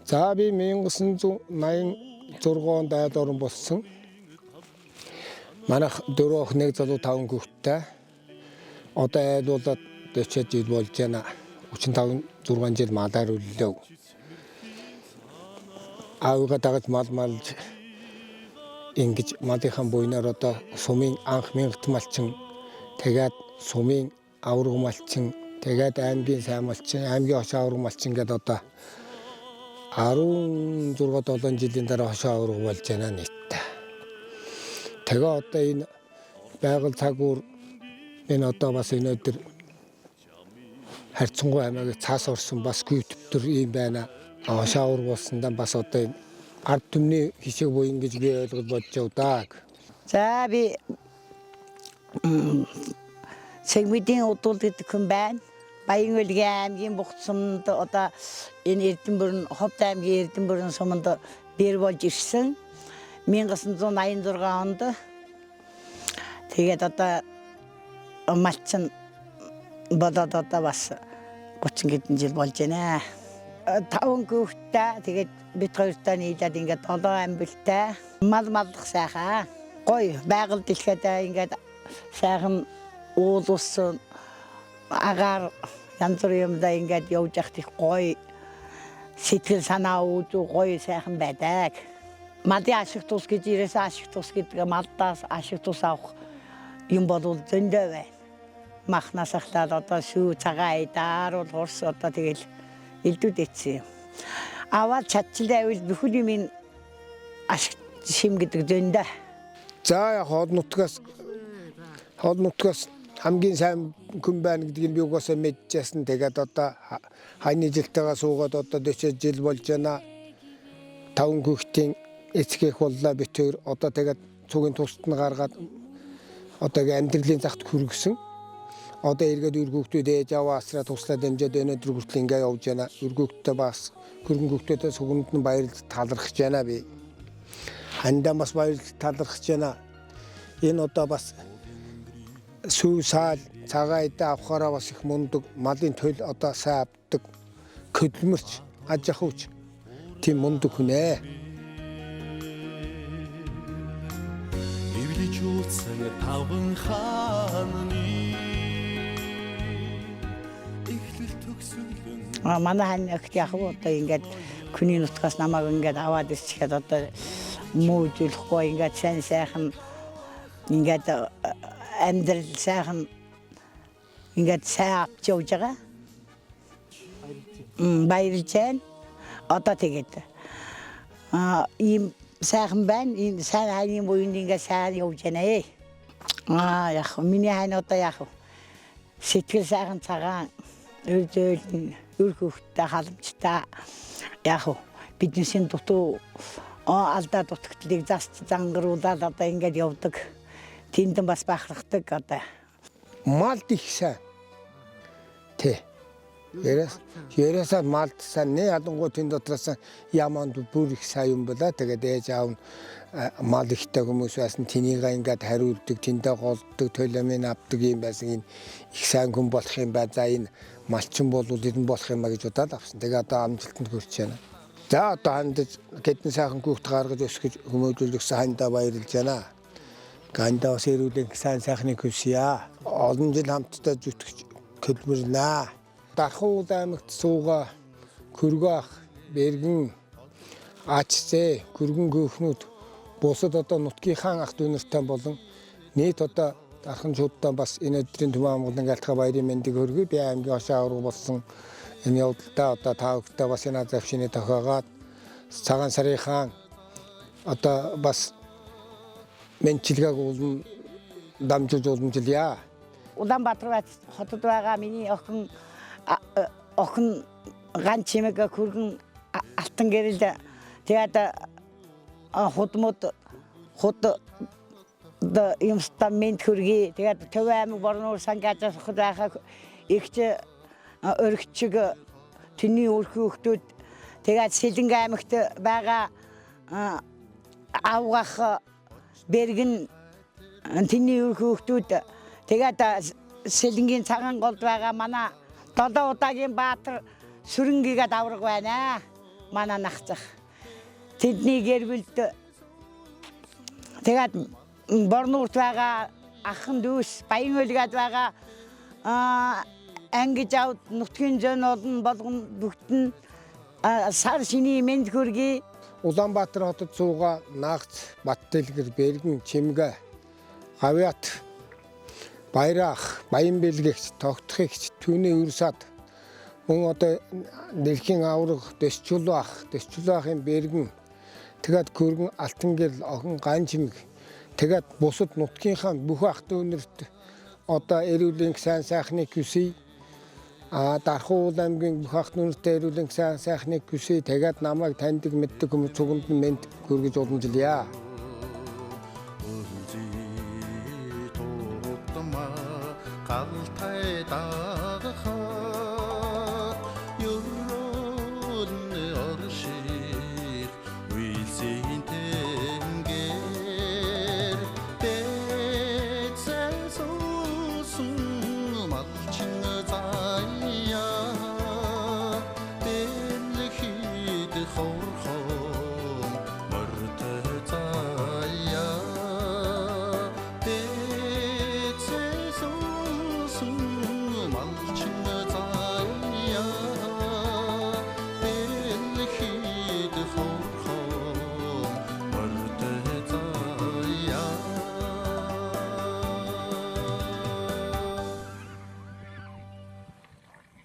За би 1986 онд айд орон болсон. Манайх 4 охин 1 залуу 5 хүүхэдтэй. Одоо айд болоод 40 жил болж байна. 35 6 жил малаар үллээ. Аавыгаа дагаж малж ингэж малынхан буйнаар одоо сумын анх мянгат малчин тэгээд сумын авраг малчин тэгээд аймгийн сайн малчин аймгийн хошоо авраг малчин гэдэг одоо 16-7 жилийн дараа хошоо авраг болж байна нийтдээ. Тэгээ одоо энэ байгаль цагуур энэ одоо бас энэ өдөр харьцангуй аймаг цаас орсон бас гүйтгэвтер юм байна. Хошоо авраг болсондаа бас одоо энэ ард түмний хишиг буян гэж би ойлгож бодож явдаг. За би Сегмидийн удул гэдэг хүн байна. Баянөлгийн аймгийн Бухт суманд одоо энэ Эрдэнэбүрэн Ховд аймгийн Эрдэнэбүрэн суманд бэр болж ирсэн. 1986 онд тэгээд одоо малчин болоод одоо бас 30 хэдэн жил болж байна. 5 хүүхэдтэй тэгээд бид хоёртай нийлээд ингээд 7 амбилтай маллах сайхан гоё байгаль дэлхийд ингээд сайхан уул ус агаар янз бүрийн юмдаа ингээд явж явах их гоё сэтгэл санаа үүдүү гоё сайхан байдаг. Малын ашиг тус гэж ирээс ашиг тус гэдэг малдаас ашиг тус авах юм болвол зөндөө байна. Махнаас ахлаад одоо сүү цагаан айдаар бол хурс одоо тэгэл илдүүд эцсэн. Аваад чадчихлаа байвал бүхэл юм ашиг шим гэдэг зөндөө. За хоол нутгаас хамгийн сайн хүн байна гэдгийг би угаасаа мэдчихсэн. Тэгээд одоо хаяны жилтэйгээ суугаад одоо 40 жил болж байна. 5 хүүхдийн эцгийх боллоо бит хоёр одоо тэгээд цугийн тусад нь гаргаад одоо амьдралын цагт хүргэсэн. Одоо эргээд үр хүүхдүүд ээж аваа асраа туслаад дэмжээд өнөөдөр хүртэл ингээ явж байна. Үр хүүхдтэй бас хөргөн хүүхдүүдээ сүгэнд нь баярлж талархаж байна би. Хандаа бас баярлж талархаж байна. Энэ одоо бас сүү саал цагаан идэ авахаараа бас их мундаг малын төл одоо сайн авдаг хөдөлмөрч аж ахуйч тийм мундаг хүн ээ. Эвлэж үүсэн таван хааны эхлэл төгсгөлөн Манай хань огт яг одоо ингээд хүний нутгаас намайг ингээд аваад ирчихэд одоо мөөжлөхгүй ингээд сайхан ингээд амьдрал сайхан ингээд сайн авч явж байгаа. Баярлж байна. Одоо тэгээд ийм сайхан байна. Энэ сайн хайны буйнд ингээд сайн явж байна ээ. Яг миний хань одоо яг сэтгэл сайхан цагаан өөлн үр хүүхдтэй халамжтай яг биднээсийн дутуу алдаа дутагдлыг засч зангаруулаад одоо ингээд явдаг. Тэндэн бас бахархдаг одоо. Малд их сайн. Тэ. Ярээс малд сайн нэ ялангуяа тэнд дотроос яманд бүр их сайн юм байна. Тэгээд ээж аав нь мал ихтэй хүмүүс байсан тэнийг ингээд хариулдаг, тэндээ голддог, төлөмийн авдаг юм байсан. Энэ их сайн хүн болох юм байна. За энэ малчин болвол эдэн болох юм а гэж удаад авсан. Тэгээд одоо амжилтанд хүрч байна. За одоо хандаж гэдэн сайхан хүүхд гаргаж өсгөж хүмүүжүүлсэн хандаа баярлж байна. Гандаа бас ирүүлэн сайн сайхныг хүсье. Олон жил хамтдаа зүтгэж хөдөлмөрлөнө. Дархан аймагт сууга, Күргөх, Бэргэн, Ачзээ, Күргэн гүөхнүүд бусад одоо нутгийнхаа ах дүү нартай болон нийт одоо дарханчуудаа бас энэ өдрийн Төмөн амгалан айлтгай баярын мэндийг хүргэе. Би аймгийн хошоо авраг болсон энэ явдалдаа одоо та бүхэндээ бас энэ завшины тохиогаад цагаан сарын хаан одоо бас мэнчилгээг уулан дамжуулж уламжилъя. Улаанбаатар хотод байгаа миний охин ган чимэг хүргэн алтан гэрэл тэгээд худмууд юмстан мэд хүргэе. Тэгээд Төв аймаг Борнуур сангажаас хот байхаа ихч өргөчг тэний өрхөө хөлтүүд тэгээд Сэлэнг аймагт байгаа авгах Бэргэн тэний өрхөө хөлтүүд тэгээд Сэлэнгийн цагаан голд байгаа манай 7 удаагийн Баатар сүрэнгээд авраг байна. манай нахцах. Тэдний гэр бүлд тэгээд Борнуурт байгаа ахын дүүс Баян Улгаад байгаа ангиж авд нутгийн зөн олон болгон бүгд нь сар шиний мэнд хүргэе. Улаанбаатар хотод сууга наагц Баттэлгэр Бэргэн Чимгэ Гавьят Баярах Баян бэлгэгч тогтхогч Түүний Үрсад мөн одоо дэлхийн авраг Дөсчулбахын Бэргэн тэгээд Гүргэн Алтангэрл охин Ганчимэг тэгээд бусад нутгийнхаа бүх ах дүүнерт одоо эрүүлийн сайн сайхныг хүсье. Дархуу аймгийн бүх ах дүүнертэй эрүүлийн сайн сайхныг хүсье. Тэгээд намайг таньдаг мэддэг хүмүүс цуганд нь мэд хүргэж уламжилъя. Галтай